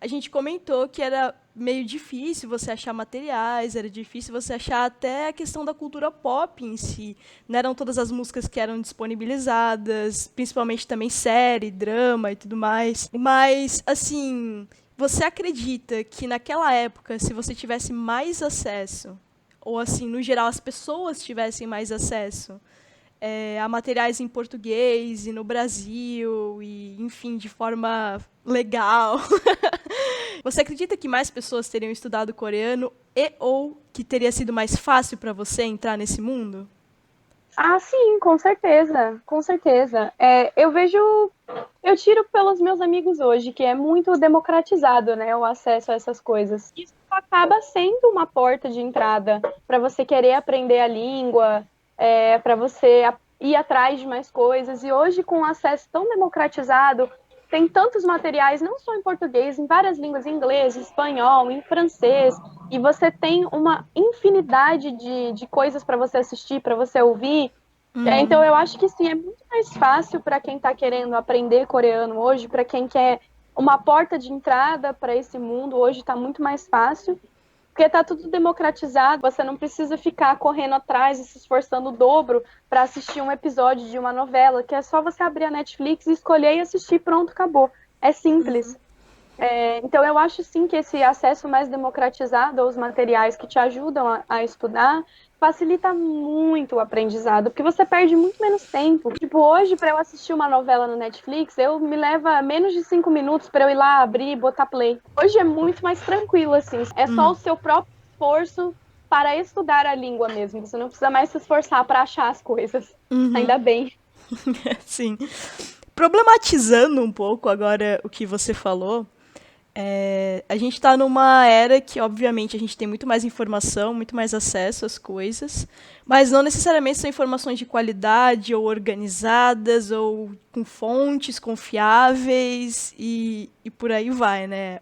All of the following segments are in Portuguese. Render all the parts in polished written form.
a gente comentou que era meio difícil você achar materiais, era difícil você achar até a questão da cultura pop em si. Não eram todas as músicas que eram disponibilizadas, principalmente também série, drama e tudo mais. Mas, assim, você acredita que naquela época, se você tivesse mais acesso, ou assim, no geral, as pessoas tivessem mais acesso a materiais em português e no Brasil, e, enfim, de forma legal. Você acredita que mais pessoas teriam estudado coreano e ou que teria sido mais fácil para você entrar nesse mundo? Ah, sim, com certeza, com certeza. Eu tiro pelos meus amigos hoje, que é muito democratizado, né, o acesso a essas coisas. Isso acaba sendo uma porta de entrada para você querer aprender a língua, para você ir atrás de mais coisas. E hoje, com o acesso tão democratizado, tem tantos materiais, não só em português, em várias línguas, em inglês, em espanhol, em francês, e você tem uma infinidade de coisas para você assistir, para você ouvir. Então, eu acho que sim, é muito mais fácil para quem está querendo aprender coreano hoje, para quem quer uma porta de entrada para esse mundo, hoje está muito mais fácil, porque está tudo democratizado, você não precisa ficar correndo atrás e se esforçando o dobro para assistir um episódio de uma novela, que é só você abrir a Netflix, escolher e assistir, pronto, acabou. É simples. Então, eu acho sim que esse acesso mais democratizado aos materiais que te ajudam a estudar facilita muito o aprendizado, porque você perde muito menos tempo. Tipo, hoje, para eu assistir uma novela no Netflix, eu me leva menos de 5 minutos para eu ir lá abrir e botar play. Hoje é muito mais tranquilo, assim. É só o seu próprio esforço para estudar a língua mesmo. Você não precisa mais se esforçar para achar as coisas. Ainda bem. Sim. Problematizando um pouco agora o que você falou, a gente está numa era que, obviamente, a gente tem muito mais informação, muito mais acesso às coisas, mas não necessariamente são informações de qualidade ou organizadas ou com fontes confiáveis e por aí vai, né?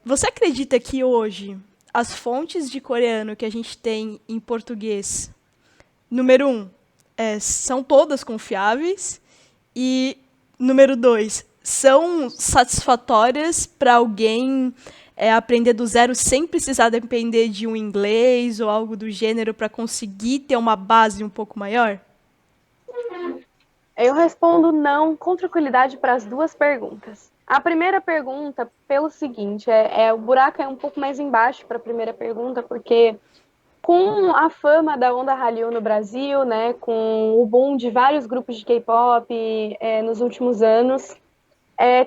Você acredita que hoje as fontes de coreano que a gente tem em português, número um, são todas confiáveis e número dois, são satisfatórias para alguém aprender do zero sem precisar depender de um inglês ou algo do gênero para conseguir ter uma base um pouco maior? Eu respondo não com tranquilidade para as duas perguntas. A primeira pergunta, pelo seguinte, o buraco é um pouco mais embaixo para a primeira pergunta, porque com a fama da onda Hallyu no Brasil, né, com o boom de vários grupos de K-pop nos últimos anos,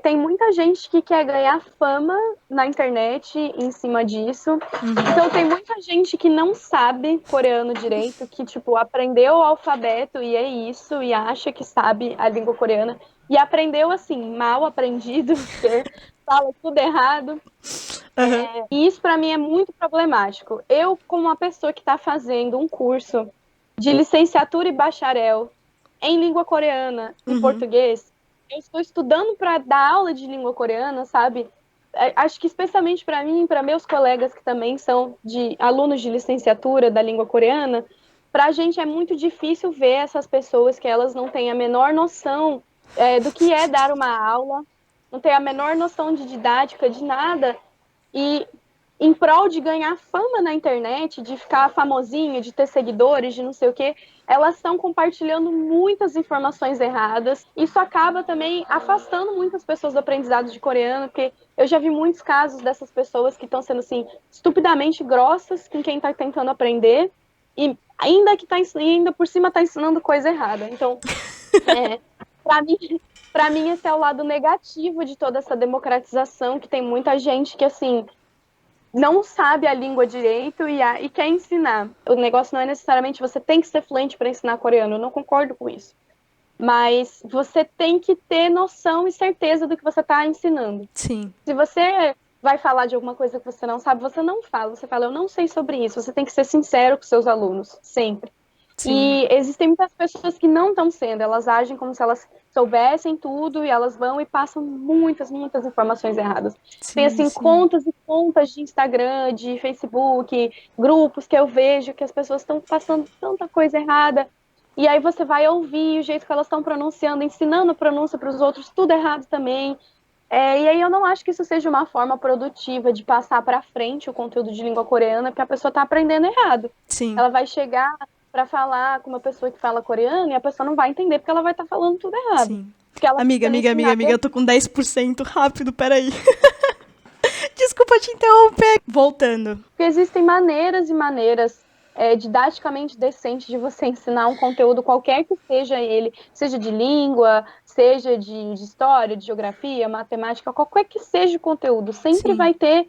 tem muita gente que quer ganhar fama na internet em cima disso. Então tem muita gente que não sabe coreano direito, que tipo aprendeu o alfabeto e é isso e acha que sabe a língua coreana e aprendeu assim, mal aprendido, porque fala tudo errado. Uhum. E isso para mim é muito problemático. Eu, como uma pessoa que está fazendo um curso de licenciatura e bacharel em língua coreana, em português, eu estou estudando para dar aula de língua coreana, sabe? Acho que especialmente para mim e para meus colegas que também são de alunos de licenciatura da língua coreana, para a gente é muito difícil ver essas pessoas que elas não têm a menor noção do que é dar uma aula, não têm a menor noção de didática, de nada, e em prol de ganhar fama na internet, de ficar famosinha, de ter seguidores, de não sei o quê, elas estão compartilhando muitas informações erradas. Isso acaba também afastando muitas pessoas do aprendizado de coreano, porque eu já vi muitos casos dessas pessoas que estão sendo assim estupidamente grossas com quem está tentando aprender e ainda por cima está ensinando coisa errada. Então, para mim, para mim esse é o lado negativo de toda essa democratização, que tem muita gente que assim não sabe a língua direito e quer ensinar. O negócio não é necessariamente você tem que ser fluente para ensinar coreano, eu não concordo com isso. Mas você tem que ter noção e certeza do que você está ensinando. Sim. Se você vai falar de alguma coisa que você não sabe, você não fala. Você fala, eu não sei sobre isso. Você tem que ser sincero com seus alunos, sempre. Sim. E existem muitas pessoas que não estão sendo, elas agem como se elas soubessem tudo e elas vão e passam muitas informações erradas. Tem, Sim, assim, sim. contas e contas de Instagram, de Facebook, grupos que eu vejo que as pessoas estão passando tanta coisa errada. E aí você vai ouvir o jeito que elas estão pronunciando, ensinando a pronúncia para os outros, tudo errado também. E aí eu não acho que isso seja uma forma produtiva de passar para frente o conteúdo de língua coreana, porque a pessoa está aprendendo errado. Sim, Ela vai chegar para falar com uma pessoa que fala coreano e a pessoa não vai entender porque ela vai estar falando tudo errado. sim. Porque ela Amiga, fica amiga, nesse amiga, amiga, nada. eu tô com 10% rápido, peraí. Desculpa te interromper. Voltando. Porque existem maneiras e maneiras didaticamente decentes de você ensinar um conteúdo, qualquer que seja ele, seja de língua, seja de história, de geografia, matemática, qualquer que seja o conteúdo, sempre Sim.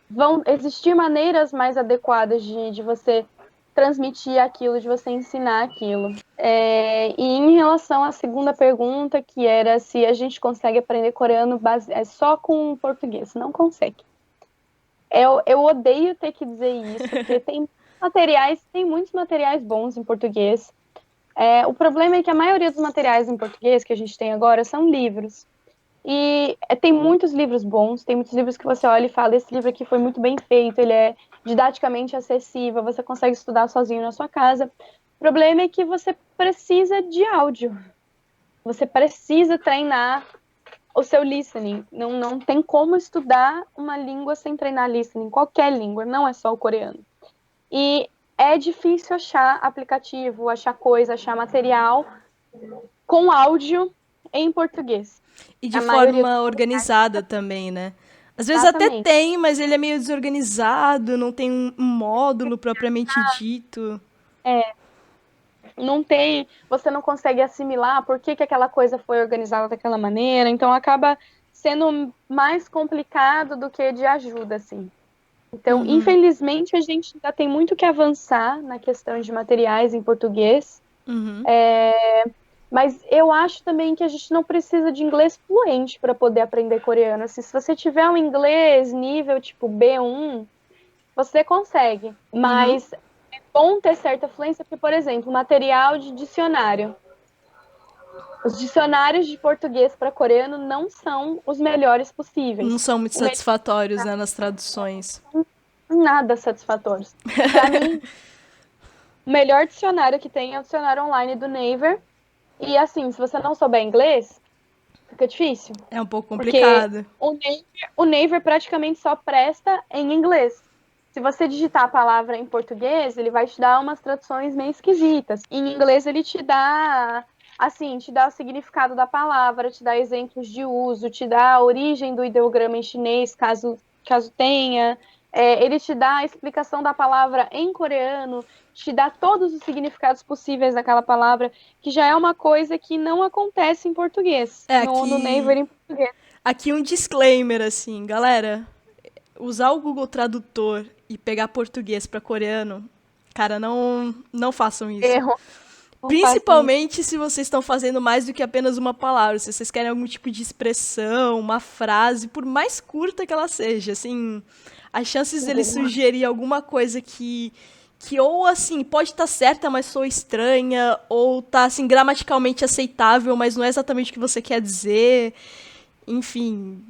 vão existir maneiras mais adequadas de você transmitir aquilo, de você ensinar aquilo. E em relação à segunda pergunta, que era se a gente consegue aprender coreano só com português, não consegue. Eu odeio ter que dizer isso, porque tem muitos materiais bons em português. O problema é que a maioria dos materiais em português que a gente tem agora são livros. E tem muitos livros bons, tem muitos livros que você olha e fala, esse livro aqui foi muito bem feito, ele é didaticamente acessível, você consegue estudar sozinho na sua casa. O problema é que você precisa de áudio. Você precisa treinar o seu listening. Não tem como estudar uma língua sem treinar listening, qualquer língua, não é só o coreano. E é difícil achar aplicativo, achar coisa, achar material com áudio em português. E de A maioria dos forma organizada lugares, também, né? Às vezes até exatamente. tem, mas ele é meio desorganizado, não tem um módulo propriamente dito. É, não tem, você não consegue assimilar por que aquela coisa foi organizada daquela maneira, então acaba sendo mais complicado do que de ajuda, assim. Então, Uhum, infelizmente, a gente ainda tem muito que avançar na questão de materiais em português, uhum, mas eu acho também que a gente não precisa de inglês fluente para poder aprender coreano. Assim, se você tiver um inglês nível tipo B1, você consegue, uhum. mas é bom ter certa fluência, porque, por exemplo, material de dicionário. Os dicionários de português para coreano não são os melhores Não possíveis. são muito O melhor satisfatórios, né, nas traduções. nada satisfatórios. Para mim, o melhor dicionário que tem é o dicionário online do Naver. E assim, se você não souber inglês, fica difícil. É um pouco Porque complicado. o Naver praticamente só presta em inglês. Se você digitar a palavra em português, ele vai te dar umas traduções meio esquisitas. Em inglês, ele te dá, assim, te dá o significado da palavra, te dá exemplos de uso, te dá a origem do ideograma em chinês, caso tenha. Ele te dá a explicação da palavra em coreano, te dá todos os significados possíveis daquela palavra, que já é uma coisa que não acontece em português, É, no Naver em português. aqui um disclaimer, assim, galera. Usar o Google Tradutor e pegar português para coreano, cara, não façam isso. Erro, não faça isso. Principalmente se vocês estão fazendo mais do que apenas uma palavra. Se vocês querem algum tipo de expressão, uma frase, por mais curta que ela seja, assim, as chances dele sugerir alguma coisa que ou assim, pode estar certa, mas soa estranha, ou tá assim gramaticalmente aceitável, mas não é exatamente o que você quer dizer. Enfim,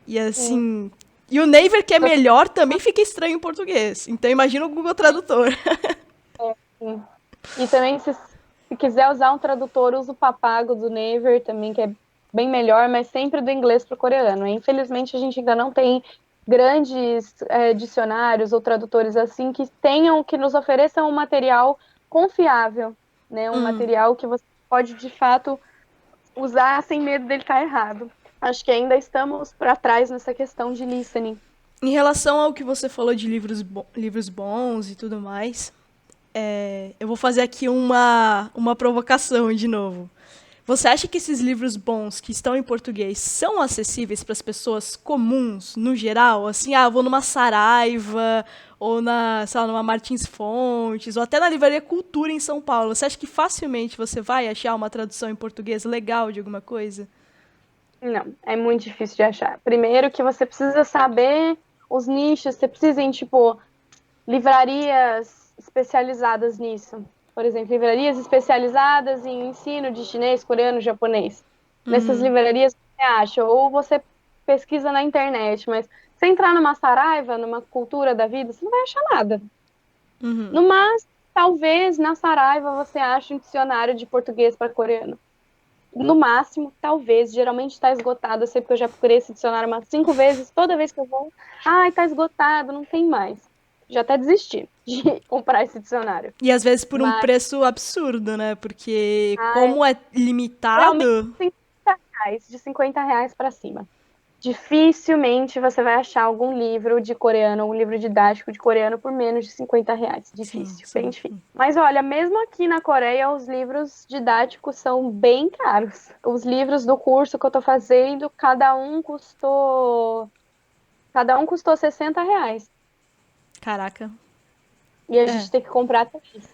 e Sim. assim, e o Naver que é melhor também fica estranho em português. Então imagina o Google Tradutor. Sim. E também, se quiser usar um tradutor, usa o Papago do Naver também, que é bem melhor, mas sempre do inglês para o coreano. Infelizmente, a gente ainda não tem grandes dicionários ou tradutores assim que nos ofereçam um material confiável, né? Um material que você pode, de fato, usar sem medo dele estar errado. Acho que ainda estamos para trás nessa questão de listening. Em relação ao que você falou de livros bons e tudo mais, eu vou fazer aqui uma provocação de novo. Você acha que esses livros bons que estão em português são acessíveis para as pessoas comuns, no geral? Assim, eu vou numa Saraiva, ou sei lá, numa Martins Fontes, ou até na Livraria Cultura em São Paulo. Você acha que facilmente você vai achar uma tradução em português legal de alguma coisa? Não, é muito difícil de achar. Primeiro que você precisa saber os nichos, você precisa em, tipo, livrarias especializadas nisso. Por exemplo, livrarias especializadas em ensino de chinês, coreano, japonês. Nessas livrarias você acha, ou você pesquisa na internet, mas se entrar numa Saraiva, numa cultura da vida, você não vai achar nada. No mais, talvez na Saraiva você ache um dicionário de português para coreano. no máximo, talvez, geralmente está esgotado. Eu sei porque eu já procurei esse dicionário umas 5 vezes, toda vez que eu vou, ai, tá esgotado, não tem mais. Já até desisti de comprar esse dicionário. E às vezes por um Mas, preço absurdo, né? Porque ai, como é geralmente limitado. R$ 50, de R$ 50 para cima. Dificilmente você vai achar algum livro de coreano, um livro didático de coreano por menos de R$ 50. Sim, Difícil, bem sim. difícil. Mas olha, mesmo aqui na Coreia, os livros didáticos são bem caros. Os livros do curso que eu tô fazendo, cada um custou R$ 60. Caraca. E a É. gente tem que comprar três.